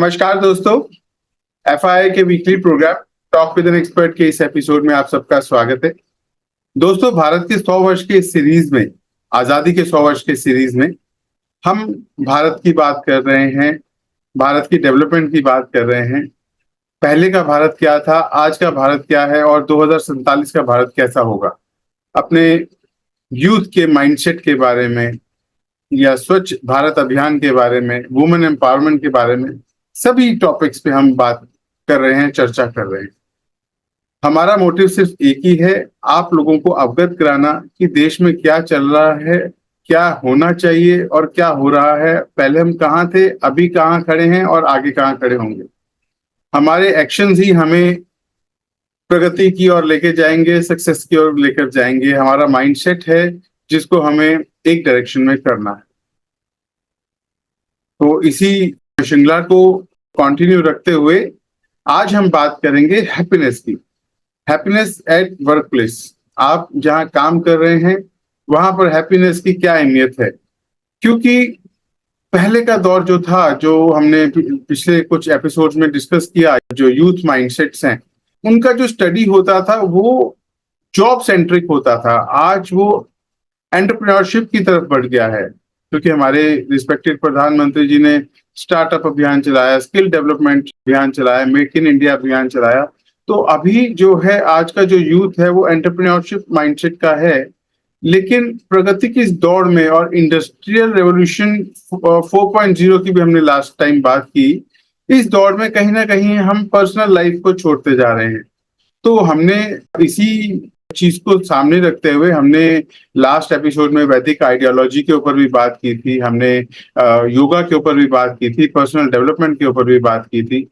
नमस्कार दोस्तों, एफआईआई के weekly program talk with an expert के इस एपिसोड में आप सबका स्वागत है। दोस्तों, भारत के 100 वर्ष के सीरीज में, आजादी के 100 वर्ष के सीरीज में हम भारत की बात कर रहे हैं, भारत की डेवलपमेंट की बात कर रहे हैं। पहले का भारत क्या था, आज का भारत क्या है और 2047 का भारत कैसा होगा। अपने यूथ के माइंडसेट के बारे में या स्वच्छ भारत अभियान के बारे में, वुमेन एम्पावरमेंट के बारे में, सभी टॉपिक्स पे हम बात कर रहे हैं, चर्चा कर रहे हैं। हमारा मोटिव सिर्फ एक ही है, आप लोगों को अवगत कराना कि देश में क्या चल रहा है, क्या होना चाहिए और क्या हो रहा है। पहले हम कहाँ थे, अभी कहाँ खड़े हैं और आगे कहाँ खड़े होंगे। हमारे एक्शंस ही हमें प्रगति की ओर लेके जाएंगे, सक्सेस की ओर लेकर जाएंगे। हमारा माइंडसेट है जिसको हमें एक डायरेक्शन में करना है। तो इसी श्रृंखला को कंटिन्यू रखते हुए आज हम बात करेंगे हैप्पीनेस की। Happiness at work place. आप जहां काम कर रहे हैं वहां पर हैप्पीनेस की क्या अहमियत है, क्योंकि पहले का दौर जो था, जो हमने पिछले कुछ एपिसोड्स में डिस्कस किया, जो यूथ माइंडसेट्स हैं उनका जो स्टडी होता था वो जॉब सेंट्रिक होता था। आज वो एंटरप्रेन्योरशिप की तरफ बढ़ गया है, क्योंकि हमारे रिस्पेक्टेड प्रधानमंत्री जी ने स्टार्टअप अभियान चलाया, स्किल डेवलपमेंट अभियान चलाया, मेक इन इंडिया अभियान चलाया। तो अभी जो है आज का जो यूथ है वो एंटरप्रेन्योरशिप माइंडसेट का है। लेकिन प्रगति की इस दौड़ में और इंडस्ट्रियल रेवोल्यूशन 4.0 की भी हमने लास्ट टाइम बात की, इस दौड़ में कहीं ना कहीं हम पर्सनल लाइफ को छोड़ते जा रहे हैं। तो हमने इसी चीज को सामने रखते हुए हमने लास्ट एपिसोड में वैदिक आइडियोलॉजी के ऊपर भी बात की थी, हमने योगा के ऊपर भी बात की थी, पर्सनल डेवलपमेंट के ऊपर भी बात की थी।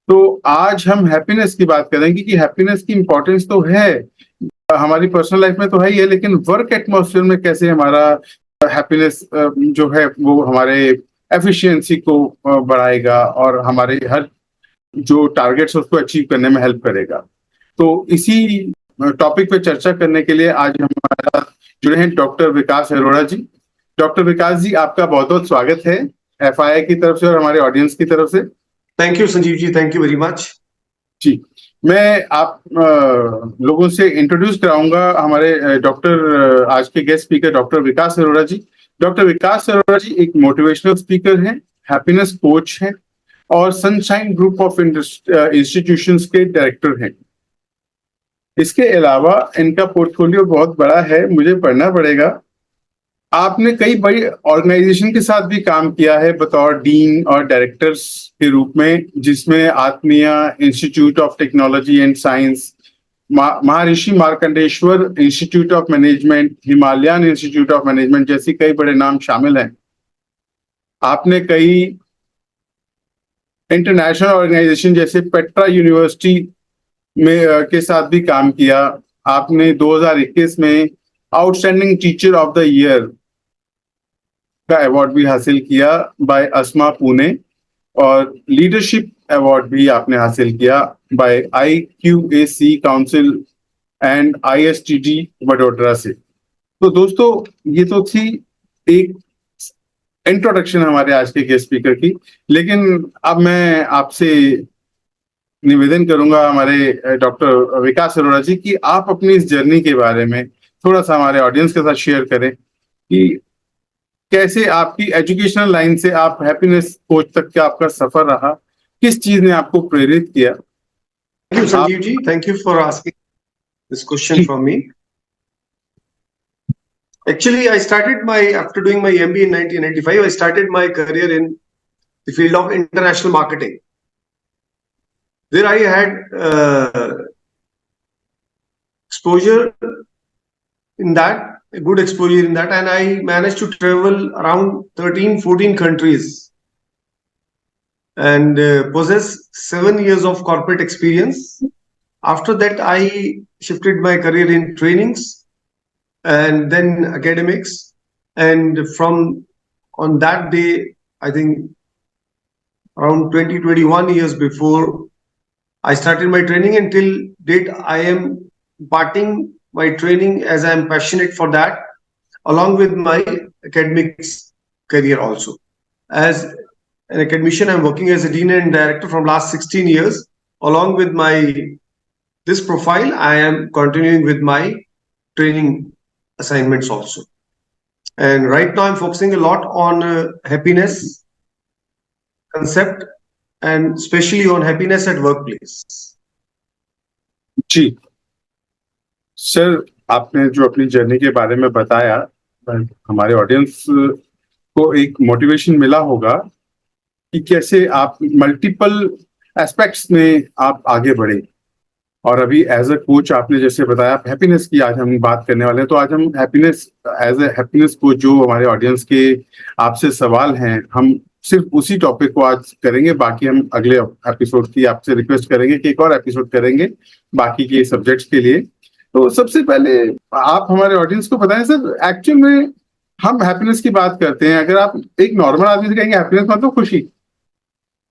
तो आज हम हैप्पीनेस की बात करेंगे कि हैप्पीनेस की इंपॉर्टेंस तो है, हमारी पर्सनल लाइफ में तो है ही है, लेकिन वर्क एटमॉस्फेयर में कैसे हमारा हैप्पीनेस जो है वो हमारे एफिशिएंसी को बढ़ाएगा और हमारे हर जो टारगेट्स उसको अचीव करने में हेल्प करेगा। तो इसी टॉपिक पे चर्चा करने के लिए आज हमारे साथ जुड़े हैं डॉक्टर विकास अरोड़ा जी। डॉक्टर विकास जी, आपका बहुत बहुत स्वागत है एफआईआई की तरफ से और हमारे ऑडियंस की तरफ से। Thank you Sanjeev ji, thank you very much जी। मैं आप लोगों से इंट्रोड्यूस कराऊंगा हमारे डॉक्टर, आज के गेस्ट स्पीकर डॉक्टर विकास अरोड़ा जी। डॉक्टर विकास अरोड़ा जी एक मोटिवेशनल स्पीकर हैं, हैप्पीनेस कोच हैं और सनशाइन ग्रुप ऑफ इंस्टीट्यूशंस के डायरेक्टर हैं। इसके अलावा इनका पोर्टफोलियो बहुत बड़ा है, मुझे पढ़ना पड़ेगा। आपने कई बड़ी ऑर्गेनाइजेशन के साथ भी काम किया है बतौर डीन और डायरेक्टर्स के रूप में, जिसमें Atmiya institute of technology and science, Maharshi Markandeshwar institute of management, Himalayan institute of management जैसी कई बड़े नाम शामिल हैं। आपने कई इंटरनेशनल ऑर्गेनाइजेशन जैसे पेट्रा यूनिवर्सिटी में के साथ भी काम किया। आपने 2021 में outstanding teacher of the year का अवार्ड भी हासिल किया बाय अस्मा पुणे और लीडरशिप अवार्ड भी आपने हासिल किया by IQAC council and ISTD Vadodara से। तो दोस्तों, ये तो थी एक इंट्रोडक्शन हमारे आज के गेस्ट स्पीकर की, लेकिन अब मैं आपसे निवेदन करूंगा हमारे डॉक्टर विकास अरोड़ा जी कि आप अपनी इस जर्नी के बारे में थोड़ा सा हमारे ऑडियंस के साथ शेयर करें कि कैसे आपकी एजुकेशनल लाइन से आप हैप्पीनेस कोच तक का आपका सफर रहा, किस चीज ने आपको प्रेरित किया। Thank you Sanjeev ji, thank you for asking this question from me. Actually, I started after doing my MBA in 1995, I started my career in the field of international marketing. There I had exposure in that, a good exposure in that, and I managed to travel around 13-14 countries and possess 7 years of corporate experience. After that, I shifted my career in trainings and then academics, and from on that day, I think around 20-21 years before I started my training, until date I am imparting my training as I am passionate for that, along with my academics career also. As an academician. I'm working as a dean and director from last 16 years. Along with this profile, I am continuing with my training assignments also. And right now I'm focusing a lot on happiness concept and especially on happiness at workplace. जी sir, आपने जो अपनी journey के बारे में बताया, हमारे audience को एक मोटिवेशन मिला होगा कि कैसे आप मल्टीपल एस्पेक्ट्स में आप आगे बढ़े। और अभी एज अ कोच आपने जैसे बताया हैप्पीनेस की आज हम बात करने वाले हैं, तो आज हम happiness as a happiness coach जो हमारे ऑडियंस के आपसे सवाल हैं, हम सिर्फ उसी टॉपिक को आज करेंगे। बाकी हम अगले एपिसोड की आपसे रिक्वेस्ट करेंगे कि एक और एपिसोड करेंगे बाकी के सब्जेक्ट्स के लिए। तो सबसे पहले आप हमारे ऑडियंस को बताएं सर, एक्चुअल में हम हैप्पीनेस की बात करते हैं, अगर आप एक नॉर्मल आदमी से कहेंगे हैप्पीनेस मतलब खुशी,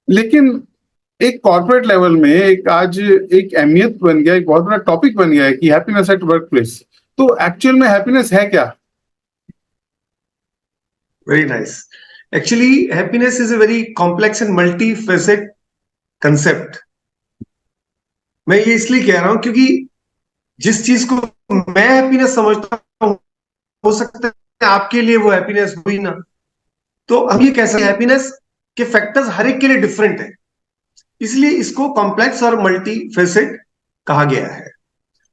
लेकिन एक कॉर्पोरेट लेवल में एक आज एक अहमियत बन गया, एक बहुत बड़ा टॉपिक बन गया है कि हैप्पीनेस एट वर्क प्लेस। तो एक्चुअल में हैप्पीनेस है क्या? Very nice. Actually, happiness is a very complex and multifaceted concept. मैं ये इसलिए कह रहा हूं क्योंकि जिस चीज को मैं हैप्पीनेस समझता हूं, हो सकता है आपके लिए वो हैप्पीनेस हुई ना। तो हम ये कह सकते हैं हैप्पीनेस के फैक्टर्स हर एक के लिए डिफरेंट है, इसलिए इसको कॉम्प्लेक्स और मल्टीफेसेट कहा गया है।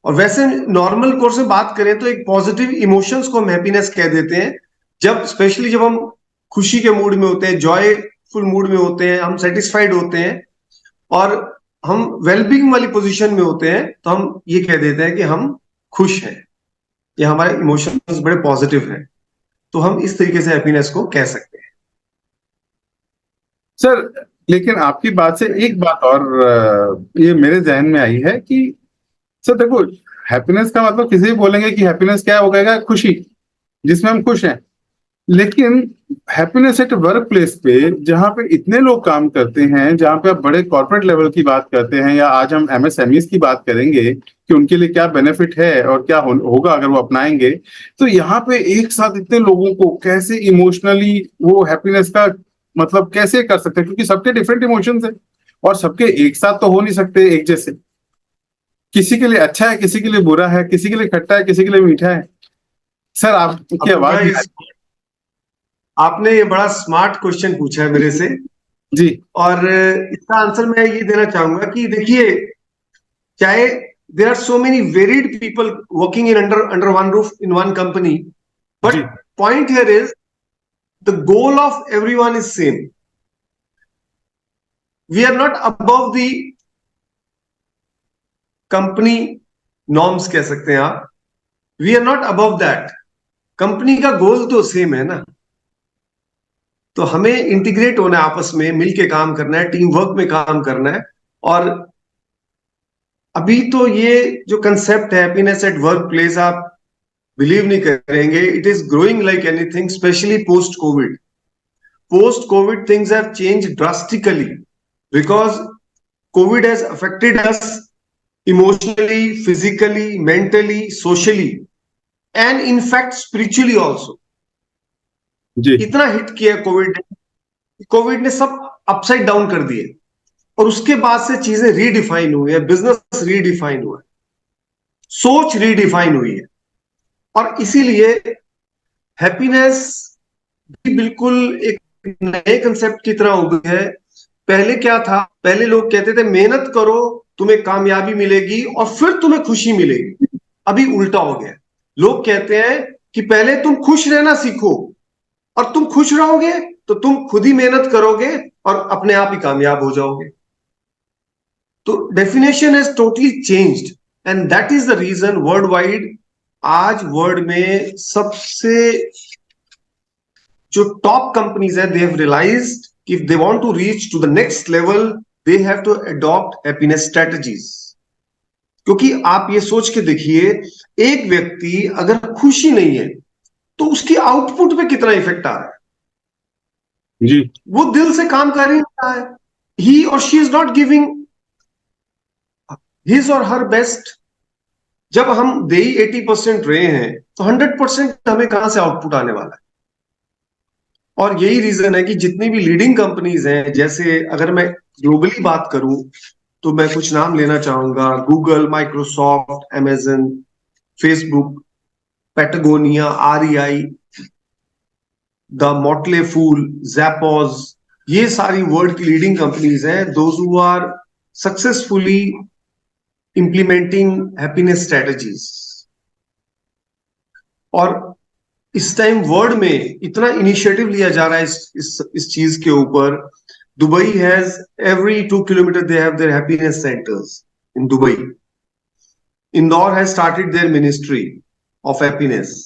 और वैसे नॉर्मल कोर्स में बात करें तो एक पॉजिटिव इमोशंस को हम हैप्पीनेस कह देते हैं, जब स्पेशली जब हम खुशी के मूड में होते हैं, जॉयफुल मूड में होते हैं, हम सेटिस्फाइड होते हैं और हम वेलबींग वाली पोजीशन में होते हैं, तो हम ये कह देते हैं कि हम खुश हैं या हमारे इमोशंस बड़े पॉजिटिव हैं। तो हम इस तरीके से हैप्पीनेस को कह सकते हैं। सर लेकिन आपकी बात से एक बात और ये मेरे जहन में आई है कि सर देखो, हैप्पीनेस का मतलब किसी भी बोलेंगे कि हैप्पीनेस क्या है, वो कहेगा खुशी, जिसमें हम खुश हैं। लेकिन हैप्पीनेस एट वर्क प्लेस पे जहां पे इतने लोग काम करते हैं, जहां पे आप बड़े कॉर्पोरेट लेवल की बात करते हैं, या आज हम एमएसएमईज की बात करेंगे कि उनके लिए क्या बेनिफिट है और क्या होगा अगर वो अपनाएंगे, तो यहाँ पे एक साथ इतने लोगों को कैसे इमोशनली वो हैप्पीनेस का मतलब कैसे कर सकते हैं, क्योंकि सबके डिफरेंट इमोशंस है और सबके एक साथ तो हो नहीं सकते एक जैसे। किसी के लिए अच्छा है, किसी के लिए बुरा है, किसी के लिए खट्टा है, किसी के लिए मीठा है। सर आपकी आवाज, आपने ये बड़ा स्मार्ट क्वेश्चन पूछा है मेरे से जी, और इसका आंसर मैं ये देना चाहूंगा कि देखिए, चाहे there are so many varied people working in under one roof in one company, but point here is the goal of everyone is same. We are not above the company norms कह सकते हैं आप, we are not above that. Company का goal तो same है ना, तो हमें इंटीग्रेट होना है, आपस में मिलके काम करना है, टीम वर्क में काम करना है। और अभी तो ये जो कंसेप्ट है हैप्पीनेस एट वर्क प्लेस, आप बिलीव नहीं करेंगे, it is growing like anything, specially post Covid. Post Covid things have changed drastically because Covid has affected us emotionally, physically, mentally, socially and in fact spiritually also. इतना hit किया Covid ने सब upside down कर दिए, और उसके बाद से चीजें रीडिफाइन हुई है, बिजनेस रीडिफाइन हुआ है, सोच रीडिफाइन हुई है। और इसीलिए हैप्पीनेस भी बिल्कुल एक नए कंसेप्ट की तरह हो गई है। पहले क्या था, पहले लोग कहते थे मेहनत करो तुम्हें कामयाबी मिलेगी और फिर तुम्हें खुशी मिलेगी। अभी उल्टा हो गया, लोग कहते हैं कि पहले तुम खुश रहना सीखो, और तुम खुश रहोगे तो तुम खुद ही मेहनत करोगे और अपने आप ही कामयाब हो जाओगे। तो definition has totally changed and that is the reason world wide आज वर्ल्ड में सबसे जो टॉप कंपनीज है, दे हैव रियलाइज्ड कि if they want to reach to the next level they have to adopt happiness strategies. क्योंकि आप ये सोच के देखिए, एक व्यक्ति अगर खुशी नहीं है तो उसकी आउटपुट पे कितना इफेक्ट आ रहा है जी। वो दिल से काम कर ही नहीं रहा है, ही और she is not giving his और हर बेस्ट। जब हम दे ही 80% रहे हैं तो 100% हमें कहां से आउटपुट आने वाला है। और यही रीजन है कि जितनी भी लीडिंग कंपनीज हैं, जैसे अगर मैं ग्लोबली बात करूं तो मैं कुछ नाम लेना चाहूंगा: Google, Microsoft, Amazon, Facebook, Patagonia, REI, the Motley Fool, Zappos. ये सारी वर्ल्ड की लीडिंग कंपनीज हैं, those who are successfully implementing happiness strategies. और इस टाइम वर्ल्ड में इतना इनिशिएटिव लिया जा रहा है इस चीज के ऊपर। Dubai has every 2 kilometers they have their happiness centers in Dubai. Indore has started their ministry of happiness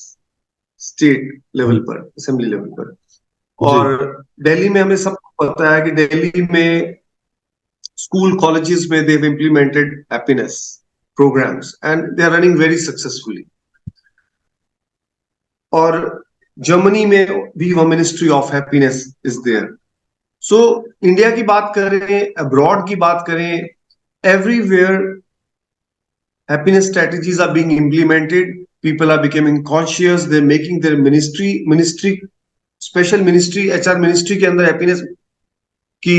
state level पर, असेंबली लेवल पर। जी और दिल्ली में हमें सबको पता है कि दिल्ली में स्कूल कॉलेजेस में they've implemented happiness programs and they are running very successfully. और जर्मनी में भी वो ministry of happiness is there. So India की बात करें, अब्रॉड की बात करें, everywhere happiness strategies are being implemented. People are becoming conscious. They're making their special ministry, HR ministry के अंदर हैप्पीनेस की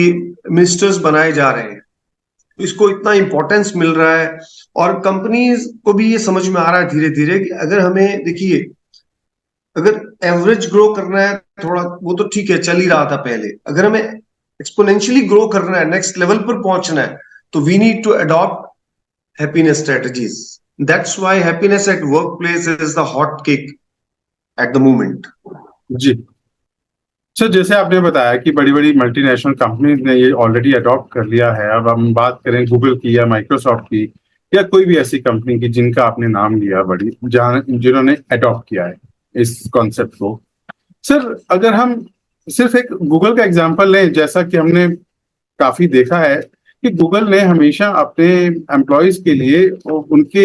मिनिस्टर्स बनाए जा रहे हैं। इसको इतना इंपॉर्टेंस मिल रहा है और कंपनीज को भी ये समझ में आ रहा है धीरे धीरे कि अगर हमें, देखिए, अगर एवरेज ग्रो करना है थोड़ा, वो तो ठीक है, चल ही रहा था पहले। अगर हमें एक्सपोनेंशियली ग्रो करना है, नेक्स्ट लेवल पर पहुंचना है, तो we need to adopt happiness strategies. That's why happiness at workplace is the hot cake at the moment. जी सर, जैसे आपने बताया कि बड़ी बड़ी मल्टीनेशनल कंपनीज ने ये ऑलरेडी अडॉप्ट कर लिया है। अब हम बात करें गूगल की या माइक्रोसॉफ्ट की या कोई भी ऐसी कंपनी की जिनका आपने नाम लिया, बड़ी जिन्होंने अडॉप्ट किया है इस कॉन्सेप्ट को। सर, अगर हम सिर्फ एक गूगल का एग्जांपल लें, जैसा कि हमने काफी देखा है कि गूगल ने हमेशा अपने एम्प्लॉयज के लिए, उनके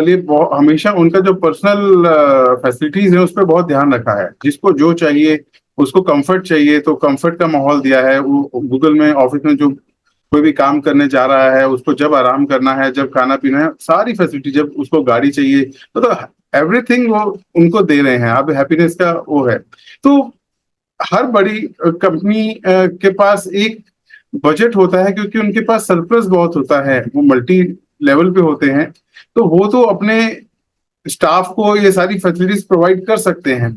लिए हमेशा उनका जो पर्सनल फैसिलिटीज है उस पर बहुत ध्यान रखा है। जिसको जो चाहिए, उसको कंफर्ट चाहिए तो कंफर्ट का माहौल दिया है। वो गूगल में ऑफिस में जो कोई भी काम करने जा रहा है, उसको जब आराम करना है, जब खाना पीना है, सारी फैसिलिटी, जब उसको गाड़ी चाहिए तो एवरीथिंग वो उनको दे रहे हैं। अब हैप्पीनेस का वो है। तो हर बड़ी कंपनी के पास एक बजट होता है, क्योंकि उनके पास सरप्लस बहुत होता है, वो मल्टी लेवल पे होते हैं, तो वो तो अपने स्टाफ को ये सारी फैसिलिटीज प्रोवाइड कर सकते हैं।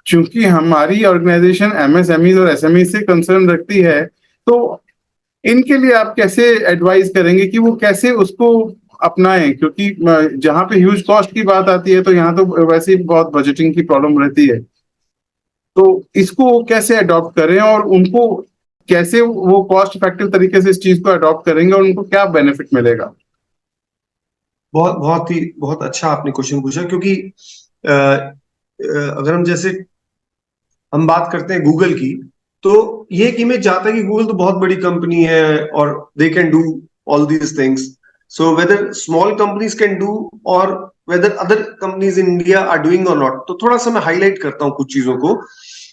क्योंकि हमारी ऑर्गेनाइजेशन एमएसएमई और एसएमई से कंसर्न रखती है, तो इनके लिए आप कैसे एडवाइस करेंगे कि वो कैसे उसको अपनाएं? क्योंकि जहां पे ह्यूज कॉस्ट की बात आती है, तो यहाँ तो वैसे ही बहुत बजटिंग की प्रॉब्लम रहती है। तो इसको कैसे अडॉप्ट करें और उनको कैसे वो कॉस्ट इफेक्टिव तरीके से इस चीज को अडॉप्ट करेंगे और उनको क्या बेनिफिट मिलेगा? बहुत अच्छा आपने क्वेश्चन पूछा, क्योंकि अगर हम बात करते हैं गूगल की, तो ये एक इमेज जाता है कि गूगल तो बहुत बड़ी कंपनी है और they can do all these things. So whether small companies can do or whether other companies in India are doing or not, तो थोड़ा सा मैं हाईलाइट करता हूँ कुछ चीजों को।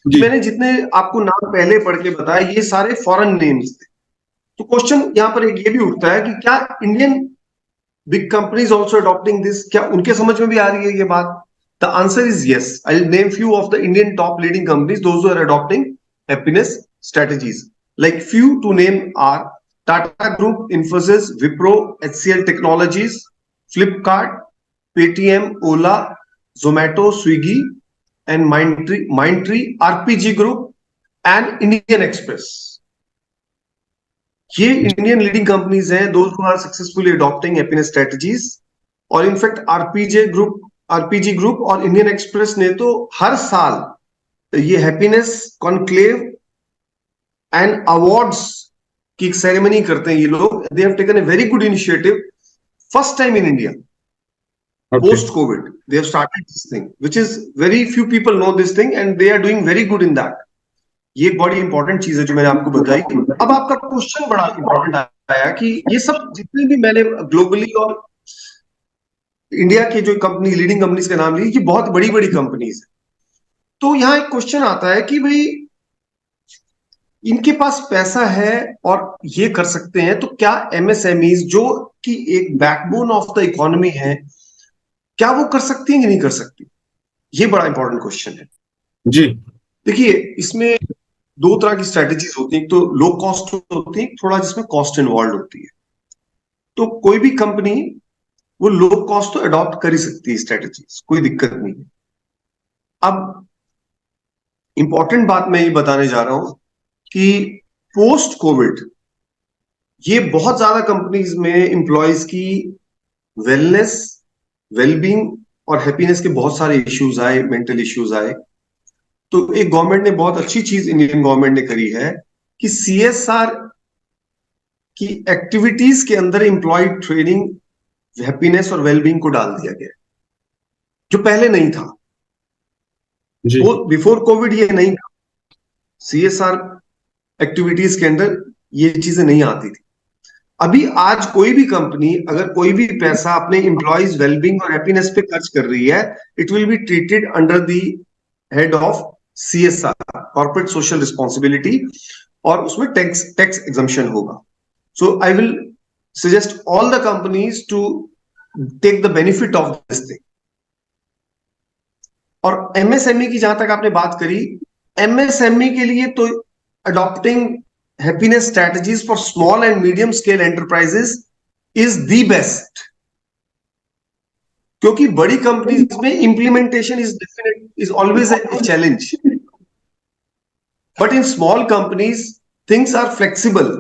मैंने जितने आपको नाम पहले पढ़ के बताया, ये सारे फॉरेन नेम्स थे। तो क्वेश्चन यहाँ पर एक ये भी उठता है कि क्या Indian big companies also adopting this? क्या उनके समझ में भी आ रही है ये बात? The answer is yes. I will name few of the Indian top leading companies those who are adopting happiness strategies. Like few to name are Tata group, Infosys, Wipro, HCL technologies, Flipkart, Paytm, Ola, Zomato, Swiggy and Mindtree, RPG Group and Indian Express. ये Indian leading companies हैं, those who are successfully adopting happiness strategies. और in fact RPG group और Indian Express ने तो हर साल ये happiness conclave and awards की एक सेरेमनी करते हैं ये लोग। They have taken a very good initiative, first time in India post COVID they have started this thing, which is very few people know this thing and they are doing very good in that. ये एक बड़ी important चीज है जो मैंने आपको बताई। अब आपका क्वेश्चन बड़ा इंपॉर्टेंट आया कि ये सब जितने भी मैंने ग्लोबली और इंडिया के जो कंपनी लीडिंग कंपनीज के नाम लिए, ये बहुत बड़ी बड़ी कंपनीज है। तो यहाँ एक क्वेश्चन आता है कि भाई इनके पास पैसा है और ये कर सकते हैं, तो क्या एमएसएमईज जो कि एक बैकबोन ऑफ द इकोनॉमी है, क्या वो कर सकती है कि नहीं कर सकती? ये बड़ा इंपॉर्टेंट क्वेश्चन है। जी देखिए, इसमें दो तरह की स्ट्रेटेजीज होती हैं। एक तो लो कॉस्ट होती है, थोड़ा जिसमें कॉस्ट इन्वॉल्व होती है। तो कोई भी कंपनी वो लो कॉस्ट तो अडॉप्ट कर ही सकती है स्ट्रेटेजीज, कोई दिक्कत नहीं है। अब इंपॉर्टेंट बात मैं ये बताने जा रहा हूं कि पोस्ट कोविड ये बहुत ज्यादा कंपनीज में एम्प्लॉयज की वेलनेस, वेलबींग और हैप्पीनेस के बहुत सारे इश्यूज आए, मेंटल इश्यूज आए। तो एक गवर्नमेंट ने बहुत अच्छी चीज इंडियन गवर्नमेंट ने करी है कि सीएसआर की एक्टिविटीज के अंदर एम्प्लॉय ट्रेनिंग, हैप्पीनेस और वेलबींग को डाल दिया गया, जो पहले नहीं था। जी वो बिफोर कोविड ये नहीं था, सीएसआर एक्टिविटीज के अंदर ये चीजें नहीं आती थी। अभी आज कोई भी कंपनी अगर कोई भी पैसा अपने एम्प्लॉयज वेलबींग और हैप्पीनेस पे खर्च कर रही है, it will be treated under the head of CSR, corporate social responsibility, और उसमें टैक्स एग्जम्पशन होगा। So I will suggest all the companies to take the benefit of this thing. और एमएसएमई की जहां तक आपने बात करी, एमएसएमई के लिए तो adopting happiness strategies for small and medium scale enterprises is the best, क्योंकि बड़ी कंपनीज में implementation is always a challenge, but in small companies things are flexible,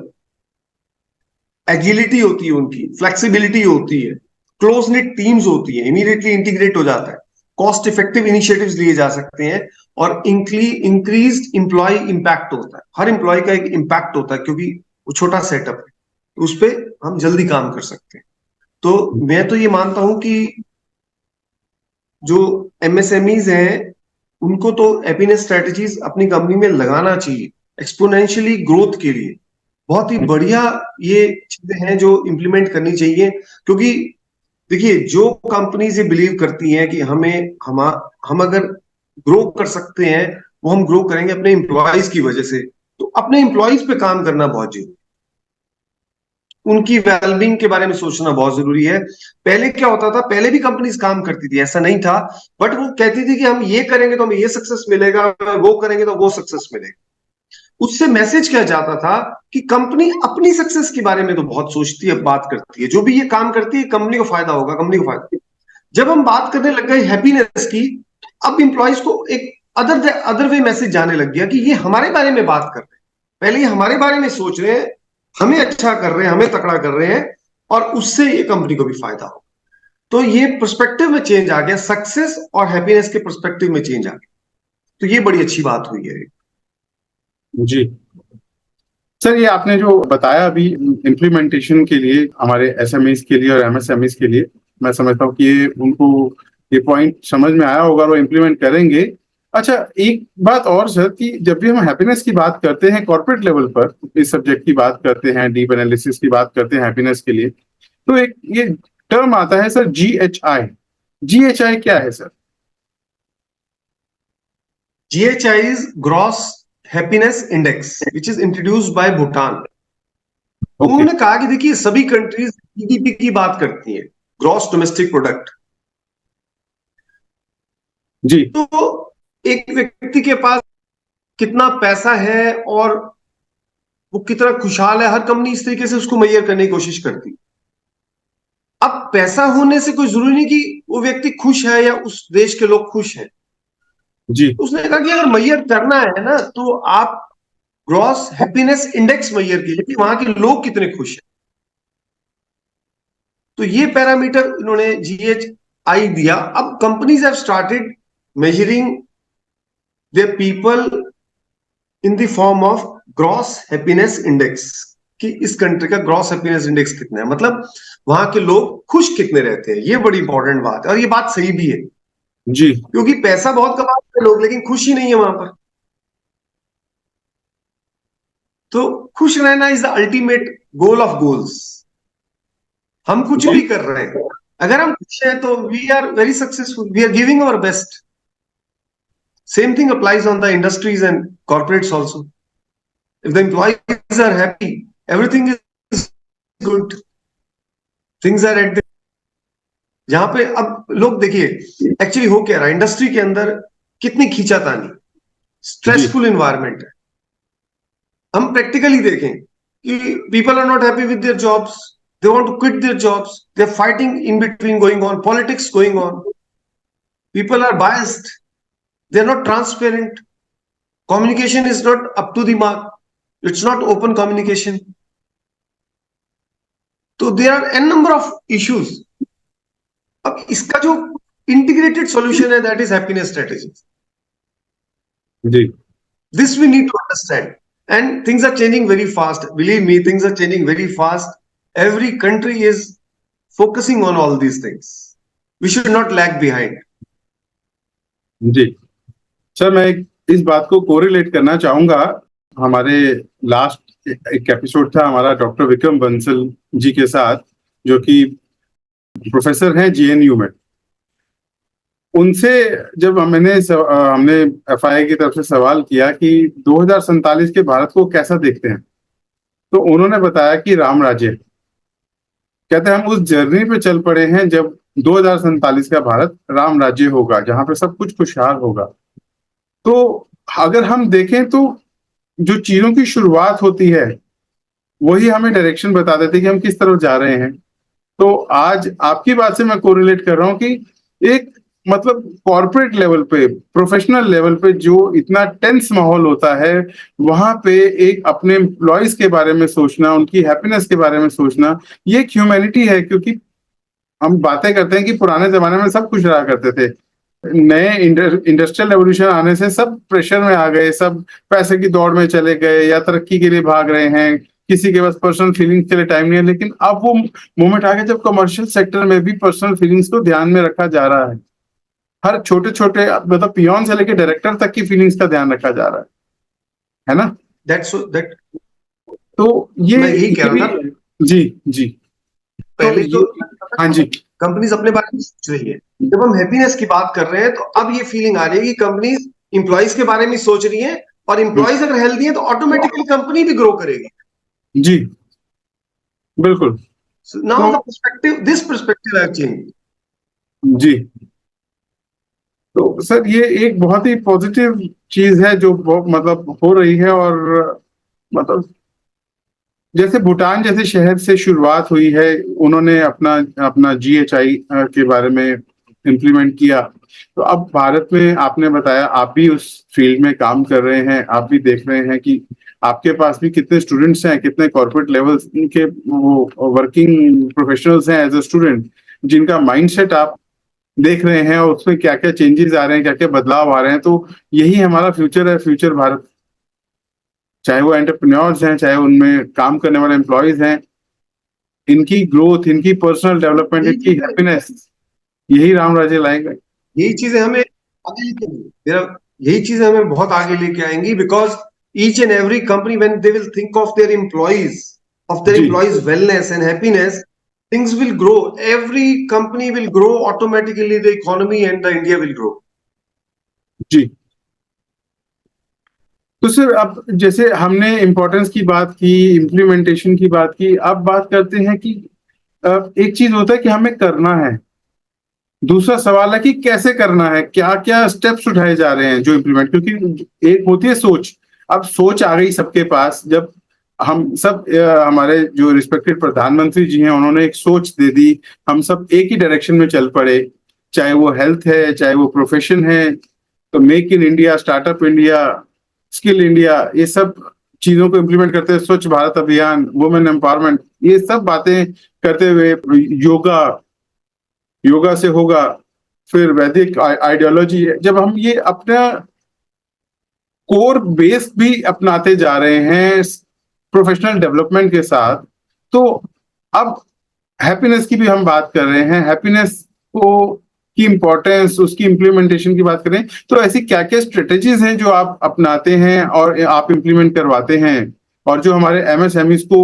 agility होती है उनकी, फ्लेक्सिबिलिटी होती है, क्लोज निट टीम्स होती है, इमीडिएटली इंटीग्रेट हो जाता है, कॉस्ट इफेक्टिव इनिशिएटिव्स लिए जा सकते हैं, और इंक्रीज्ड इंप्लॉय इंपैक्ट होता है। हर इंप्लॉय का एक इंपैक्ट होता है, क्योंकि वो छोटा सेटअप है, उस पर हम जल्दी काम कर सकते हैं। तो मैं तो ये मानता हूं कि जो एमएसएमईज हैं उनको तो हैप्पीनेस स्ट्रेटजीज अपनी कंपनी में लगाना चाहिए, एक्सपोनेंशियली ग्रोथ के लिए बहुत ही बढ़िया ये चीजें हैं जो इंप्लीमेंट करनी चाहिए। क्योंकि देखिए, जो कंपनीज ये बिलीव करती हैं कि हम अगर ग्रो कर सकते हैं, वो हम ग्रो करेंगे अपने एम्प्लॉयज की वजह से, तो अपने एम्प्लॉयज पे काम करना बहुत जरूरी है, उनकी वेलबींग के बारे में सोचना बहुत जरूरी है। पहले क्या होता था, पहले भी कंपनीज काम करती थी, ऐसा नहीं था, बट वो कहती थी कि हम ये करेंगे तो हमें ये सक्सेस मिलेगा, वो करेंगे तो वो सक्सेस मिलेगा। उससे मैसेज क्या जाता था कि कंपनी अपनी सक्सेस के बारे में तो बहुत सोचती है, बात करती है, जो भी ये काम करती है कंपनी को फायदा होगा, कंपनी को फायदा। जब हम बात करने लग गए हैप्पीनेस की, अब इंप्लॉयज को एक अदर वे मैसेज जाने लग गया कि ये हमारे बारे में बात कर रहे हैं, पहले ये हमारे बारे में सोच रहे हैं, हमें अच्छा कर रहे हैं, हमें तकड़ा कर रहे हैं, और उससे ये कंपनी को भी फायदा हो। तो ये पर्सपेक्टिव में चेंज आ गया, सक्सेस और हैप्पीनेस के पर्सपेक्टिव में चेंज आ गया। तो ये बड़ी अच्छी बात हुई है। जी सर, ये आपने जो बताया अभी इम्प्लीमेंटेशन के लिए, हमारे एसएमईज के लिए और एमएसएमईज के लिए, मैं समझता हूँ कि ये उनको ये पॉइंट समझ में आया होगा और वो इम्प्लीमेंट करेंगे। अच्छा, एक बात और सर, कि जब भी हम हैप्पीनेस की बात करते हैं कॉर्पोरेट लेवल पर, इस सब्जेक्ट की बात करते हैं, डीप एनालिसिस की बात करते हैं हैप्पीनेस के लिए, तो एक ये टर्म आता है सर, GHI। GHI क्या है sir? GHI is Gross Happiness Index, which is introduced by Bhutan. उन्होंने कहा कि देखिए, सभी कंट्रीज जीडीपी की बात करती हैं, ग्रॉस डोमेस्टिक प्रोडक्ट। जी तो एक व्यक्ति के पास कितना पैसा है और वो कितना खुशहाल है, हर कंपनी इस तरीके से उसको मेजर करने की कोशिश करती है। अब पैसा होने से कोई जरूरी नहीं कि वो व्यक्ति खुश है या उस देश के लोग खुश हैं। जी उसने कहा कि अगर मेजर करना है ना, तो आप ग्रॉस हैप्पीनेस इंडेक्स मेजर कीजिए कि वहां के लोग कितने खुश हैं। तो ये पैरामीटर इन्होंने GHI दिया। अब companies have started measuring their people in the form of gross happiness index, कि इस कंट्री का ग्रॉस हैप्पीनेस इंडेक्स कितना है, मतलब वहां के लोग खुश कितने रहते हैं। ये बड़ी इंपॉर्टेंट बात है, और ये बात सही भी है, जी क्योंकि पैसा बहुत कमाते हैं लोग, लेकिन खुश ही नहीं है वहां पर। तो खुश रहना is the ultimate goal of goals. हम कुछ भी कर रहे हैं, अगर हम खुश हैं तो we are very successful, we are giving our best. Same thing applies on the industries and corporates also. If the employees are happy, everything is good, things are at the, जहां पे अब लोग देखिए एक्चुअली हो क्या रहा है industry के अंदर, कितनी खींचातानी। स्ट्रेसफुल इन्वायरमेंट है। हम प्रैक्टिकली देखें कि people are not happy with their jobs, they want to quit their jobs, they are fighting in between, going on politics going on, people are biased, they are not transparent, communication is not up to the mark, it's not open communication, तो there are n number of issues। अब इसका जो integrated solution है, that is happiness strategy, जी this we need to understand, and things are changing very fast, believe me, things are changing very fast, every country is focusing on all these things, we should not lag behind। जी sir, मैं इस बात को correlate करना चाहूंगा। हमारे last एक episode था हमारा डॉक्टर विक्रम बंसल जी के साथ, जो कि प्रोफेसर हैं जीएनयू में। उनसे जब हमने एफआईआई की तरफ से सवाल किया कि 2047 के भारत को कैसा देखते हैं, तो उन्होंने बताया कि राम राज्य। कहते हैं हम उस जर्नी पे चल पड़े हैं जब 2047 का भारत राम राज्य होगा, जहां पे सब कुछ खुशहाल होगा। तो अगर हम देखें तो जो चीजों की शुरुआत होती है वही हमें डायरेक्शन बता देती है कि हम किस तरफ जा रहे हैं। तो आज आपकी बात से मैं कोरिलेट कर रहा हूं कि एक मतलब कॉर्पोरेट लेवल पे, प्रोफेशनल लेवल पे जो इतना टेंस माहौल होता है, वहां पे एक अपने एम्प्लॉयज के बारे में सोचना, उनकी हैप्पीनेस के बारे में सोचना, ये एक ह्यूमैनिटी है। क्योंकि हम बातें करते हैं कि पुराने जमाने में सब कुछ रहा करते थे, नए इंडस्ट्रियल रेवोल्यूशन आने से सब प्रेशर में आ गए, सब पैसे की दौड़ में चले गए या तरक्की के लिए भाग रहे हैं, किसी के पास पर्सनल फीलिंग्स के लिए टाइम नहीं है। लेकिन अब वो मोमेंट आ गया जब कमर्शियल सेक्टर में भी पर्सनल फीलिंग्स को ध्यान में रखा जा रहा है। हर छोटे छोटे मतलब पियोन से लेकर डायरेक्टर तक की फीलिंग्स का ध्यान रखा जा रहा है ना? दैट तो ये मैं यही कह रहा था। जी जी पहले तो हाँ जी, कंपनीज अपने बारे में सोच रही है। जब हम हैप्पीनेस की बात कर रहे हैं तो अब ये फीलिंग आ रही है कि कंपनीज इंप्लॉइज के बारे में सोच रही हैं, और इंप्लॉइज अगर हेल्दी है तो ऑटोमेटिकली कंपनी भी ग्रो करेगी। जी बिल्कुल। Now the perspective, this perspective have changed. जी, तो सर ये एक बहुत ही पॉजिटिव चीज है जो मतलब हो रही है। और मतलब जैसे भूटान जैसे शहर से शुरुआत हुई है, उन्होंने अपना जीएचआई के बारे में इम्प्लीमेंट किया। तो अब भारत में आपने बताया आप भी उस फील्ड में काम कर रहे हैं, आप भी देख रहे हैं कि आपके पास भी कितने स्टूडेंट्स हैं, कितने कॉर्पोरेट लेवल के वो वर्किंग प्रोफेशनल्स हैं एज ए स्टूडेंट, जिनका माइंडसेट आप देख रहे हैं और उसमें क्या क्या चेंजेस आ रहे हैं, क्या क्या बदलाव आ रहे हैं। तो यही हमारा फ्यूचर है, फ्यूचर भारत। चाहे वो एंटरप्रेन्योर्स हैं, चाहे उनमें काम करने वाले एम्प्लॉयज हैं, इनकी ग्रोथ, इनकी पर्सनल डेवलपमेंट, इनकी हैप्पीनेस, यही राम राज्य लाएगा। यही चीजें हमें आगे लेके, यही चीजें हमें बहुत आगे लेके आएंगी, because each and every company when they will think of their employees wellness and happiness, things will grow, every company will grow automatically, the economy and the India will grow। जी, तो सर अब जैसे हमने importance की बात की, implementation की बात की, अब बात करते हैं कि एक चीज होता है कि हमें करना है, दूसरा सवाल है कि कैसे करना है, क्या क्या स्टेप्स उठाए जा रहे हैं जो इम्प्लीमेंट। क्योंकि एक होती है सोच, अब सोच आ गई सबके पास। जब हम सब हमारे जो रिस्पेक्टेड प्रधानमंत्री जी हैं, उन्होंने एक सोच दे दी, हम सब एक ही डायरेक्शन में चल पड़े, चाहे वो हेल्थ है, चाहे वो प्रोफेशन है। तो make in India, startup India, skill India, ये सब चीजों को इम्प्लीमेंट करते हैं, स्वच्छ भारत अभियान, वुमेन एम्पावरमेंट, ये सब बातें करते हुए योगा से होगा, फिर वैदिक आइडियोलॉजी। जब हम ये अपना कोर बेस भी अपनाते जा रहे हैं प्रोफेशनल डेवलपमेंट के साथ, तो अब हैप्पीनेस की भी हम बात कर रहे हैं, हैप्पीनेस को की इंपॉर्टेंस, उसकी इम्प्लीमेंटेशन की बात करें, तो ऐसी क्या क्या स्ट्रेटेजीज हैं जो आप अपनाते हैं और आप इम्प्लीमेंट करवाते हैं, और जो हमारे एमएसएमईज को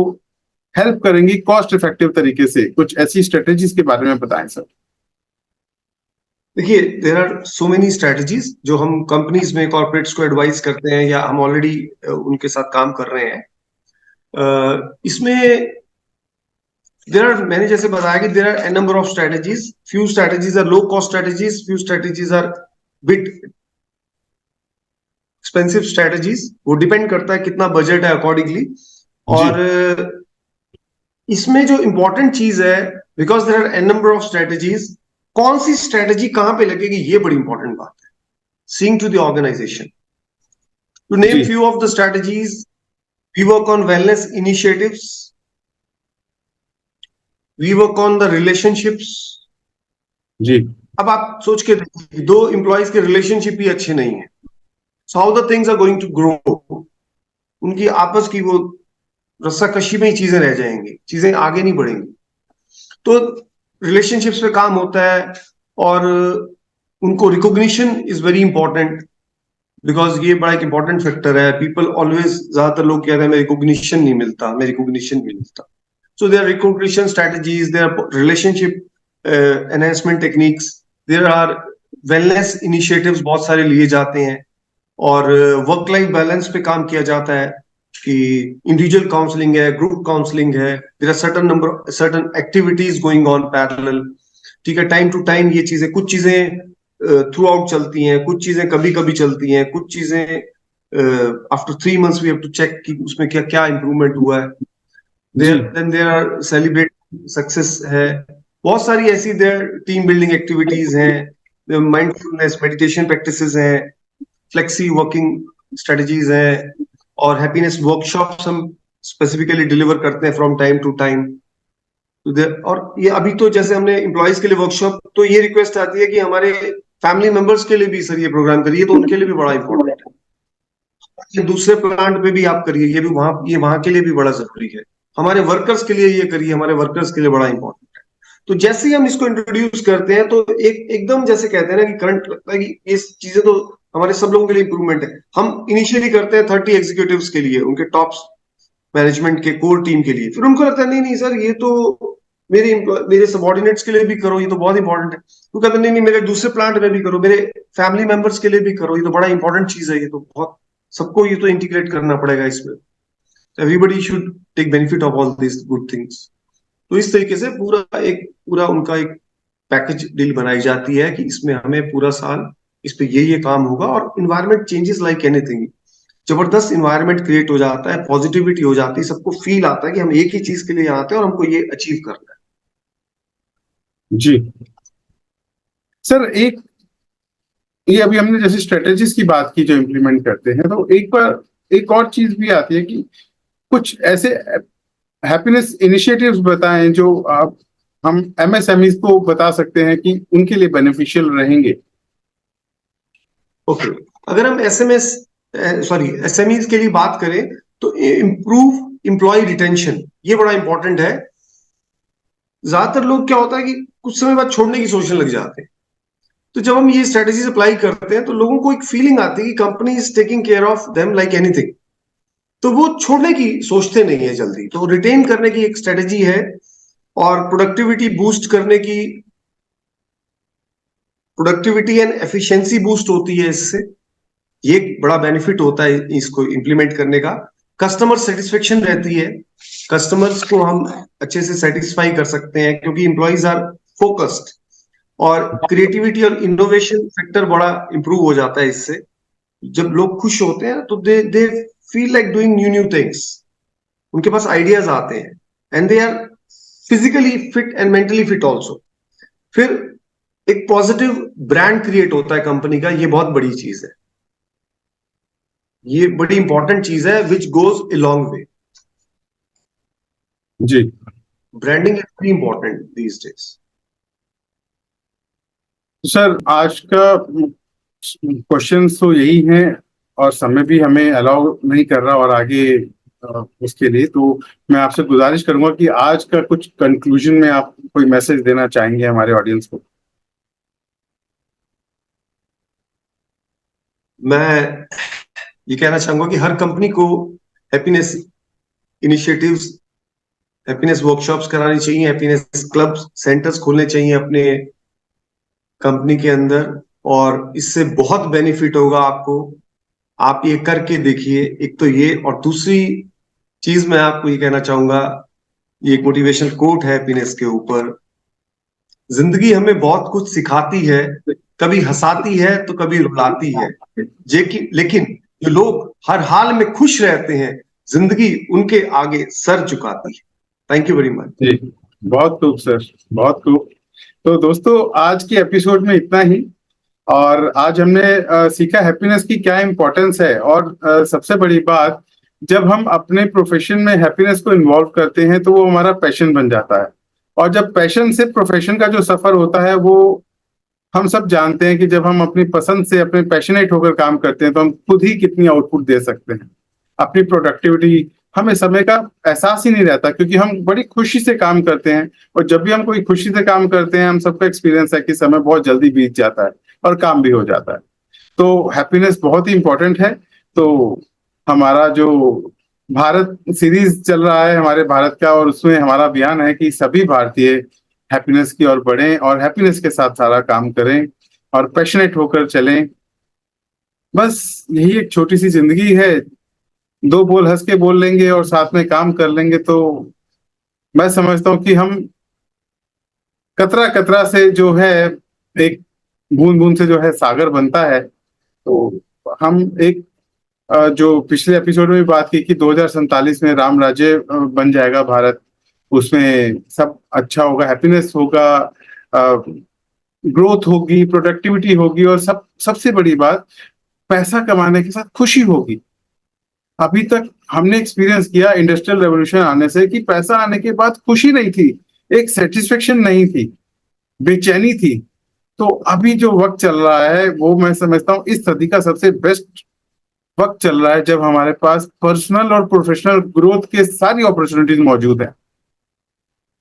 हेल्प करेंगी कॉस्ट इफेक्टिव तरीके से? कुछ ऐसी स्ट्रेटेजीज के बारे में बताएं सर। देखिए, there are so many strategies जो हम कंपनीज में कॉर्पोरेट्स को एडवाइस करते हैं, या हम ऑलरेडी उनके साथ काम कर रहे हैं। इसमें मैंने जैसे बताया कि there are a number of strategies, few strategies are low cost strategies, few strategies are bit expensive strategies, वो डिपेंड करता है कितना बजट है अकॉर्डिंगली। और इसमें जो इंपॉर्टेंट चीज है, because there are an number of strategies, कौन सी स्ट्रेटजी कहां पे लगेगी ये बड़ी इंपॉर्टेंट बात है। Seeing to the organisation, to name few of the strategies, we work on wellness initiatives, we work on the relationships. जी, अब आप सोच के देखिए, दो एम्प्लॉइज के रिलेशनशिप ही अच्छे नहीं है, so how the things are going to grow. उनकी आपस की वो रस्साकशी में ही चीजें रह जाएंगी, चीजें आगे नहीं बढ़ेंगी। तो रिलेशनशिप्स पे काम होता है, और उनको recognition is very important, because ये बड़ा एक इंपॉर्टेंट फैक्टर है। पीपल ऑलवेज, ज्यादातर लोग कहते हैं मैं रिकॉग्निशन नहीं मिलता, मैं रिकॉग्निशन नहीं मिलता। So there recognition strategies, there relationship enhancement techniques, there are wellness initiatives बहुत सारे लिए जाते हैं, और वर्क लाइफ बैलेंस पे काम किया जाता है कि इंडिविजुअल काउंसलिंग है, ग्रुप काउंसलिंग है, there are certain activities going on parallel. ठीक है, टाइम टू टाइम ये चीजें, कुछ चीजें थ्रू आउट चलती हैं, कुछ चीजें कभी कभी चलती हैं, कुछ चीजें after 3 months we have to check कि उसमें क्या क्या इंप्रूवमेंट हुआ है। देयर आर सेलिब्रेट सक्सेस है, बहुत सारी ऐसी देयर टीम बिल्डिंग एक्टिविटीज हैं, माइंडफुलनेस मेडिटेशन प्रैक्टिसेस हैं, फ्लेक्सी वर्किंग स्ट्रेटजीज हैं, और हैप्पीनेस वर्कशॉप्स हम स्पेसिफिकली डिलीवर करते हैं फ्रॉम टाइम टू टाइम। और ये अभी तो जैसे हमने एम्प्लॉइज के लिए वर्कशॉप, तो ये रिक्वेस्ट आती है कि हमारे फैमिली मेंबर्स के लिए भी सर ये प्रोग्राम करिए, तो उनके लिए भी बड़ा इंपॉर्टेंट है। दूसरे प्लांट पे भी आप करिए, ये भी वहां के लिए भी बड़ा जरूरी है। हमारे वर्कर्स के लिए ये करिए, हमारे वर्कर्स के लिए बड़ा इंपॉर्टेंट है। तो जैसे ही हम इसको इंट्रोड्यूस करते हैं, तो एकदम जैसे कहते हैं ना कि करंट लगता है कि ये चीजें तो हमारे सब लोगों के लिए इंप्रूवमेंट है। हम इनिशियली करते हैं 30 एग्जीक्यूटिव्स के लिए, उनके टॉप मैनेजमेंट के कोर टीम के लिए, फिर उनको लगता है नहीं नहीं सर, ये तो मेरे सबॉर्डिनेट्स के लिए भी करो, ये तो बहुत इंपॉर्टेंट है। वो कहते नहीं नहीं, मेरे दूसरे प्लांट में भी करो, मेरे फैमिली मेंबर्स के लिए भी करो, ये तो बड़ा इंपॉर्टेंट चीज है, ये तो बहुत, सबको ये तो इंटीग्रेट करना पड़ेगा इसमें। Everybody should take benefit of all this good things. तो इस तरीके से पूरा उनका एक पैकेज डील बनाई जाती है कि इसमें हमें पूरा साल इस पे ये काम होगा। और इन्वायरमेंट चेंजेस लाइक एनीथिंग, जबरदस्त इन्वायरमेंट क्रिएट हो जाता है, पॉजिटिविटी हो जाती है, सबको फील आता है कि हम एक ही चीज के लिए यहाँ आते हैं और हमको ये अचीव करना है। जी सर, ये अभी हमने जैसे स्ट्रेटेजीज की बात की जो इम्प्लीमेंट करते हैं, तो एक और चीज भी आती है कि कुछ ऐसे हैप्पीनेस इनिशिएटिव्स बताएं जो हम एमएसएमई को बता सकते हैं कि उनके लिए बेनिफिशियल रहेंगे। ओके, अगर हम एसएमईज के लिए बात करें, तो इम्प्रूव एम्प्लॉय रिटेंशन, ये बड़ा इंपॉर्टेंट है। ज्यादातर लोग क्या होता है कि कुछ समय बाद छोड़ने की सोचने लग जाते हैं। तो जब हम ये स्ट्रेटेजीज अप्लाई करते हैं, तो लोगों को एक फीलिंग आती है कि company is taking care of them like anything, तो वो छोड़ने की सोचते नहीं है जल्दी। तो रिटेन करने की एक स्ट्रेटेजी है, और प्रोडक्टिविटी बूस्ट करने की, प्रोडक्टिविटी एंड एफिशिएंसी बूस्ट होती है इससे, ये एक बड़ा बेनिफिट होता है इसको इंप्लीमेंट करने का। कस्टमर सेटिस्फेक्शन रहती है, कस्टमर्स को हम अच्छे से सेटिस्फाई कर सकते हैं क्योंकि एम्प्लॉइज आर फोकस्ड, और क्रिएटिविटी और इनोवेशन फैक्टर बड़ा इंप्रूव हो जाता है इससे। जब लोग खुश होते हैं तो they feel like doing new things, उनके पास आइडियाज आते हैं, and they are physically fit and mentally fit also. फिर एक पॉजिटिव ब्रांड क्रिएट होता है कंपनी का, ये बहुत बड़ी चीज है, ये बड़ी इंपॉर्टेंट चीज है, which goes a long way. जी, branding is very important these days. Sir आज का क्वेश्चंस तो यही हैं, और समय भी हमें अलाउ नहीं कर रहा और आगे उसके लिए, तो मैं आपसे गुजारिश करूंगा कि आज का कुछ कंक्लूजन में आप कोई मैसेज देना चाहेंगे हमारे ऑडियंस को। मैं ये कहना चाहूंगा कि हर कंपनी को हैप्पीनेस इनिशिएटिव्स, हैप्पीनेस वर्कशॉप्स करानी चाहिए, हैप्पीनेस क्लब सेंटर्स खोलने चाहिए अपने कंपनी के अंदर, और इससे बहुत बेनिफिट होगा आपको। आप ये करके देखिए, एक तो ये, और दूसरी चीज मैं आपको ये कहना चाहूंगा, ये एक मोटिवेशनल कोट है हैप्पीनेस के ऊपर, जिंदगी हमें बहुत कुछ सिखाती है, कभी हंसाती है तो कभी रुलाती है, लेकिन जो लोग हर हाल में खुश रहते हैं, जिंदगी उनके आगे सर झुकाती है। Thank you very much. जी, बहुत खूब सर, बहुत खूब। तो दोस्तों, आज के एपिसोड में इतना ही। और आज हमने सीखा हैप्पीनेस की क्या इंपॉर्टेंस है, और सबसे बड़ी बात, जब हम अपने प्रोफेशन में हैप्पीनेस को इन्वॉल्व करते हैं तो वो हमारा पैशन बन जाता है। और जब पैशन से प्रोफेशन का जो सफर होता है, वो हम सब जानते हैं कि जब हम अपनी पसंद से, अपने पैशनेट होकर काम करते हैं तो हम खुद ही कितनी आउटपुट दे सकते हैं। अपनी प्रोडक्टिविटी, हमें समय का एहसास ही नहीं रहता, क्योंकि हम बड़ी खुशी से काम करते हैं। और जब भी हम कोई खुशी से काम करते हैं, हम सबका एक्सपीरियंस है कि समय बहुत जल्दी बीत जाता है और काम भी हो जाता है। तो हैप्पीनेस बहुत ही इंपॉर्टेंट है। तो हमारा जो भारत सीरीज चल रहा है हमारे भारत का, और उसमें हमारा अभियान है कि सभी भारतीय हैप्पीनेस की ओर बढ़ें और हैप्पीनेस के साथ सारा काम करें और पैशनेट होकर चलें। बस यही एक छोटी सी जिंदगी है। दो बोल हंस के बोल लेंगे और साथ में काम कर लेंगे तो मैं समझता हूँ कि हम कतरा कतरा से जो है, एक बूंद बूंद से जो है सागर बनता है। तो हम एक जो पिछले एपिसोड में भी बात की कि 2047 में राम राज्य बन जाएगा भारत, उसमें सब अच्छा होगा, हैप्पीनेस होगा, ग्रोथ होगी, प्रोडक्टिविटी होगी, और सबसे बड़ी बात, पैसा कमाने के साथ खुशी होगी। अभी तक हमने एक्सपीरियंस किया इंडस्ट्रियल रेवोल्यूशन आने से कि पैसा आने के बाद खुशी नहीं थी, एक सेटिस्फेक्शन नहीं थी, बेचैनी थी। तो अभी जो वक्त चल रहा है वो मैं समझता हूँ इस सदी का सबसे बेस्ट वक्त चल रहा है, जब हमारे पास पर्सनल और प्रोफेशनल ग्रोथ के सारी अपॉर्चुनिटीज मौजूद है।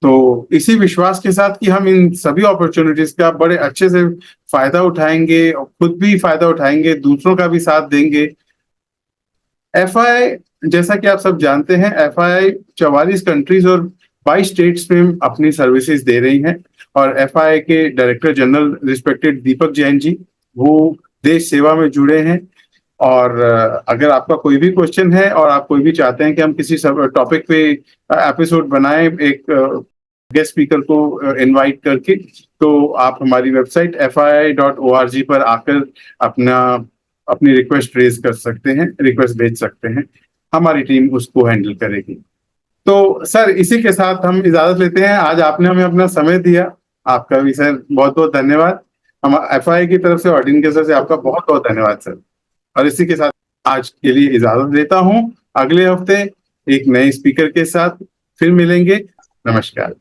तो इसी विश्वास के साथ कि हम इन सभी अपॉर्चुनिटीज का बड़े अच्छे से फायदा उठाएंगे और खुद भी फायदा उठाएंगे, दूसरों का भी साथ देंगे। एफआई, जैसा कि आप सब जानते हैं, एफआई 44 कंट्रीज और 22 स्टेट्स में अपनी सर्विसेज दे रही हैं। और एफआई के डायरेक्टर जनरल रिस्पेक्टेड दीपक जैन जी, वो देश सेवा में जुड़े हैं। और अगर आपका कोई भी क्वेश्चन है और आप कोई भी चाहते हैं कि हम किसी टॉपिक पे एपिसोड बनाएं, एक गेस्ट स्पीकर को इनवाइट करके, तो आप हमारी वेबसाइट fi.org पर आकर अपनी रिक्वेस्ट रेज कर सकते हैं, रिक्वेस्ट भेज सकते हैं, हमारी टीम उसको हैंडल करेगी। तो सर, इसी के साथ हम इजाजत लेते हैं। आज आपने हमें अपना समय दिया, आपका भी सर बहुत बहुत धन्यवाद। हम एफआई की तरफ से, ऑडियंस की तरफ से आपका बहुत बहुत धन्यवाद सर। और इसी के साथ आज के लिए इजाजत लेता हूं। अगले हफ्ते एक नए स्पीकर के साथ फिर मिलेंगे। नमस्कार।